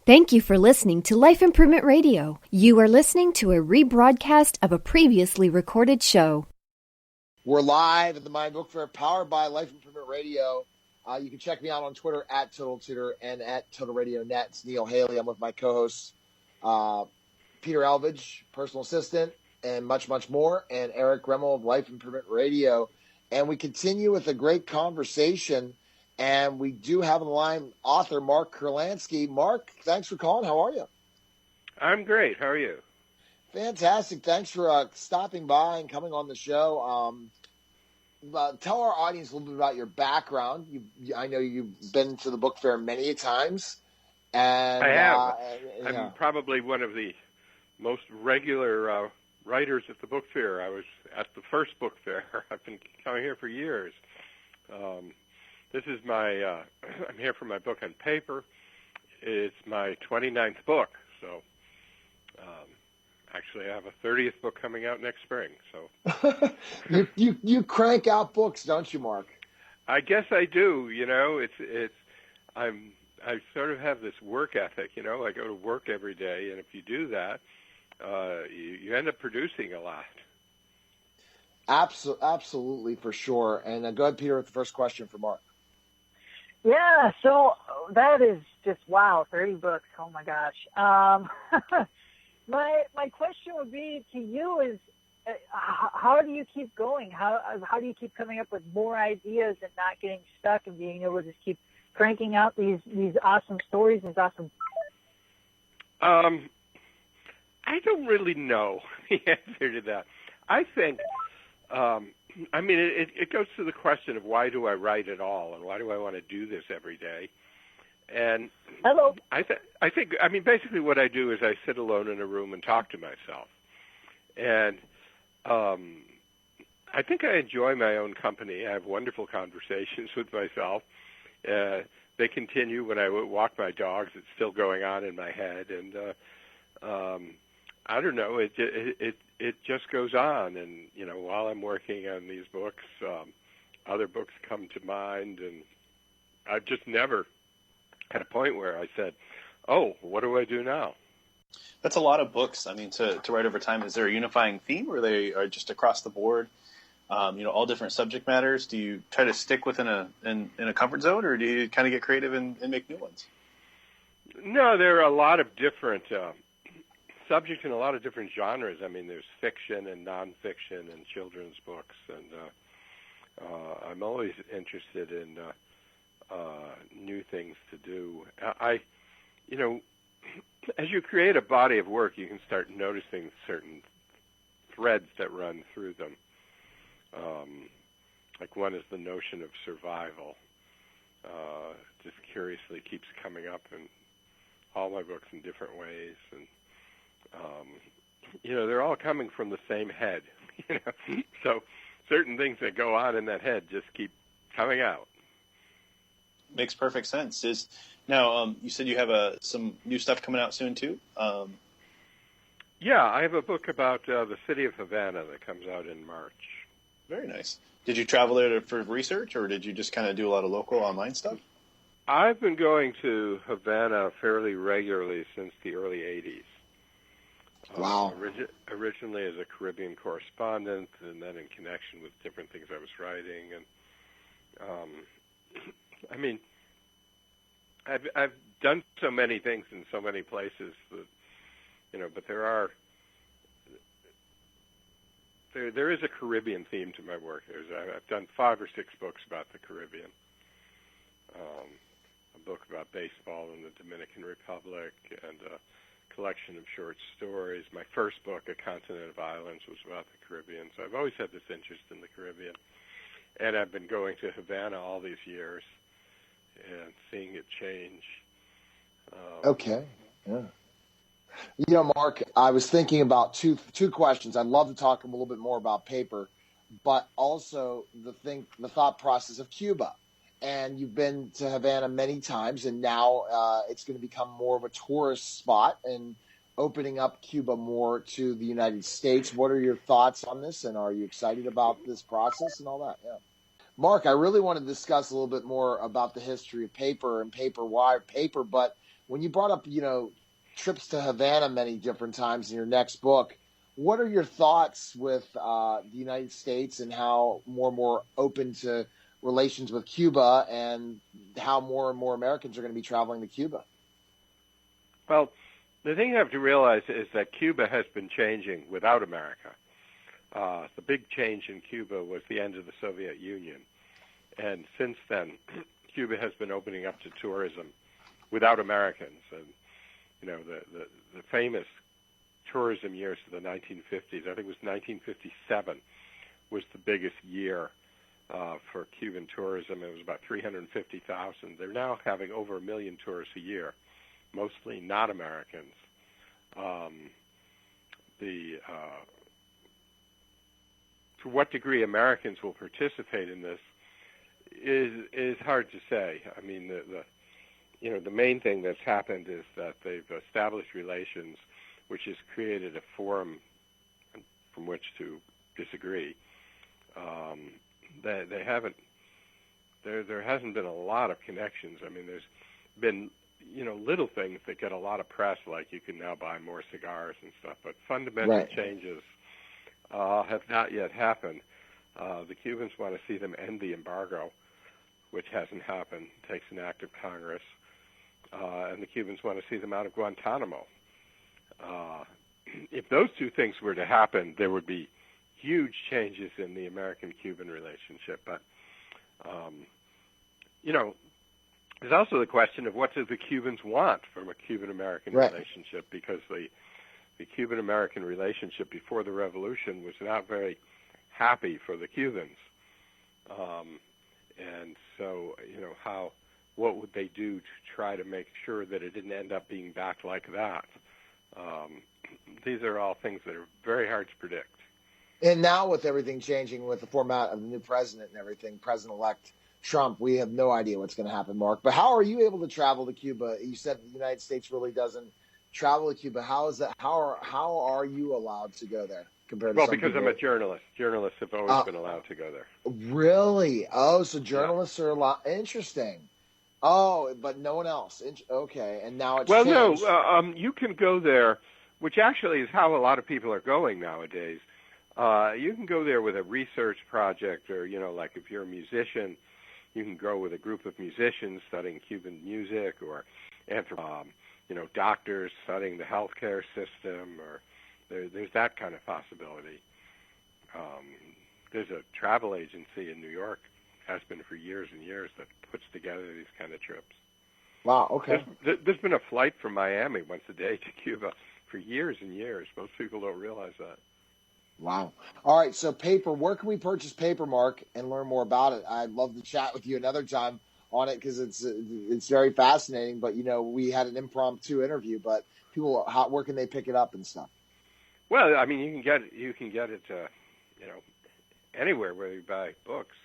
Thank you for listening to Life Improvement Radio. You are listening to a rebroadcast of a previously recorded show. We're live at the Miami Book Fair, powered by Life Improvement Radio. You can check me out on Twitter at Total Tutor and at Total Radio Net. It's Neil Haley. I'm with my co-hosts, Peter Elvidge, personal assistant, and much, much more, and Eric Remmel of Life Improvement Radio. And we continue with a great conversation. And we do have on the line author Mark Kurlansky. Mark, thanks for calling. How are you? I'm great. How are you? Fantastic. Thanks for stopping by and coming on the show. Tell our audience a little bit about your background. I know you've been to the book fair many times. And I have. I'm probably one of the most regular writers at the book fair. I was at the first book fair. I've been coming here for years. This is my, I'm here for my book on paper. It's my 29th book, so actually I have a 30th book coming out next spring. So you crank out books, don't you, Mark? I guess I do. You know, I sort of have this work ethic. You know, I go to work every day, and if you do that, you end up producing a lot. Absolutely, for sure. And go ahead, Peter, with the first question for Mark. Yeah, so that is just, wow, 30 books. Oh, my gosh. My question would be to you is, how do you keep going? How do you keep coming up with more ideas and not getting stuck and being able to just keep cranking out these awesome stories, these awesome... I don't really know the answer to that. I think... I mean, it goes to the question of why do I write at all, and why do I want to do this every day? And hello. I think, basically what I do is I sit alone in a room and talk to myself. And I think I enjoy my own company. I have wonderful conversations with myself. They continue when I walk my dogs. It's still going on in my head, and I don't know. It just goes on, and you know, while I'm working on these books, other books come to mind, and I've just never had a point where I said, "Oh, what do I do now?" That's a lot of books. I mean, to write over time, is there a unifying theme, or they are just across the board? All different subject matters. Do you try to stick within a comfort zone, or do you kind of get creative and make new ones? No, there are a lot of different subject in a lot of different genres. I mean, there's fiction and nonfiction and children's books, and I'm always interested in new things to do. As you create a body of work, you can start noticing certain threads that run through them. Like one is the notion of survival. Just curiously keeps coming up in all my books in different ways, and they're all coming from the same head, so certain things that go on in that head just keep coming out. Makes perfect sense. Now, you said you have some new stuff coming out soon, too? Yeah, I have a book about the city of Havana that comes out in March. Very nice. Did you travel there for research, or did you just kind of do a lot of local online stuff? I've been going to Havana fairly regularly since the early 80s. Wow. Originally as a Caribbean correspondent, and then in connection with different things I was writing. And I've done so many things in so many places that, but there is a Caribbean theme to my work. I've done 5 or 6 books about the Caribbean. A book about baseball in the Dominican Republic, and collection of short stories. My first book, A Continent of Islands, was about the Caribbean. So I've always had this interest in the Caribbean. And I've been going to Havana all these years and seeing it change. Okay. Yeah. Mark, I was thinking about two questions. I'd love to talk a little bit more about paper, but also the thought process of Cuba. And you've been to Havana many times, and now it's going to become more of a tourist spot and opening up Cuba more to the United States. What are your thoughts on this, and are you excited about this process and all that? Yeah. Mark, I really want to discuss a little bit more about the history of paper and paper, but When you brought up, trips to Havana many different times in your next book, what are your thoughts with the United States and how more and more open to relations with Cuba, and how more and more Americans are going to be traveling to Cuba? Well, the thing you have to realize is that Cuba has been changing without America. The big change in Cuba was the end of the Soviet Union. And since then, Cuba has been opening up to tourism without Americans. And, the famous tourism years of the 1950s, I think it was 1957, was the biggest year for Cuban tourism. It was about 350,000. They're now having over 1 million tourists a year, mostly not Americans. To what degree Americans will participate in this is hard to say. I mean, the main thing that's happened is that they've established relations, which has created a forum from which to disagree. They haven't. There hasn't been a lot of connections. I mean, there's been little things that get a lot of press, like you can now buy more cigars and stuff. But fundamental changes have not yet happened. The Cubans want to see them end the embargo, which hasn't happened. It takes an act of Congress. And the Cubans want to see them out of Guantanamo. If those two things were to happen, there would be huge changes in the American-Cuban relationship. But, there's also the question of what do the Cubans want from a Cuban-American relationship, because the Cuban-American relationship before the revolution was not very happy for the Cubans. And so, what would they do to try to make sure that it didn't end up being back like that? These are all things that are very hard to predict. And now with everything changing with the format of the new president and everything, President-elect Trump, we have no idea what's going to happen, Mark. But how are you able to travel to Cuba? You said the United States really doesn't travel to Cuba. How is that? How are you allowed to go there compared to some because people? I'm a journalist. Journalists have always been allowed to go there. Really? Oh, so journalists are allowed. Interesting. Oh, but no one else. Okay, and now it's changed. No, you can go there, which actually is how a lot of people are going nowadays. You can go there with a research project, or like if you're a musician, you can go with a group of musicians studying Cuban music, or doctors studying the healthcare system, or there's that kind of possibility. There's a travel agency in New York, has been for years and years, that puts together these kind of trips. Wow, okay. There's been a flight from Miami once a day to Cuba for years and years. Most people don't realize that. Wow. All right, so paper, where can we purchase paper, Mark, and learn more about it? I'd love to chat with you another time on it, because it's very fascinating. But, we had an impromptu interview, but people, where can they pick it up and stuff? Well, I mean, you can get it, anywhere where you buy books.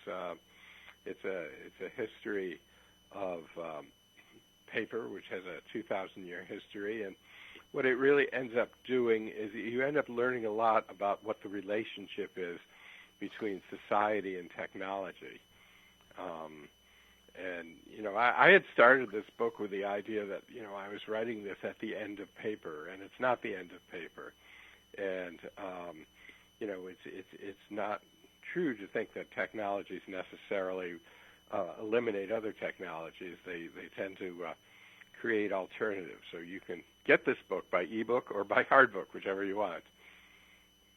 It's a history of paper, which has a 2,000-year history, and what it really ends up doing is you end up learning a lot about what the relationship is between society and technology. I had started this book with the idea that, I was writing this at the end of paper, and it's not the end of paper. And, it's not true to think that technologies necessarily eliminate other technologies. They tend to create alternatives. So you can get this book by ebook or by hardbook, whichever you want.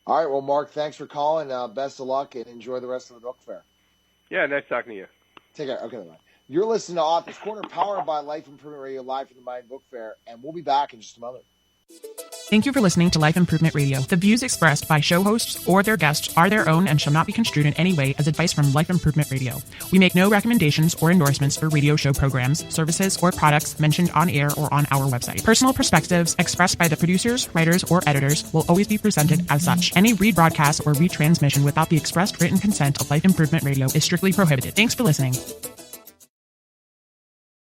All right. Well, Mark, thanks for calling. Best of luck, and enjoy the rest of the book fair. Yeah, nice talking to you. Take care. Okay, bye. You're listening to Author's Corner, powered by Life Improvement Radio, live from the Miami Book Fair, and we'll be back in just a moment. Thank you for listening to Life Improvement Radio. The views expressed by show hosts or their guests are their own and shall not be construed in any way as advice from Life Improvement Radio. We make no recommendations or endorsements for radio show programs, services, or products mentioned on air or on our website. Personal perspectives expressed by the producers, writers, or editors will always be presented as such. Any rebroadcast or retransmission without the expressed written consent of Life Improvement Radio is strictly prohibited. Thanks for listening.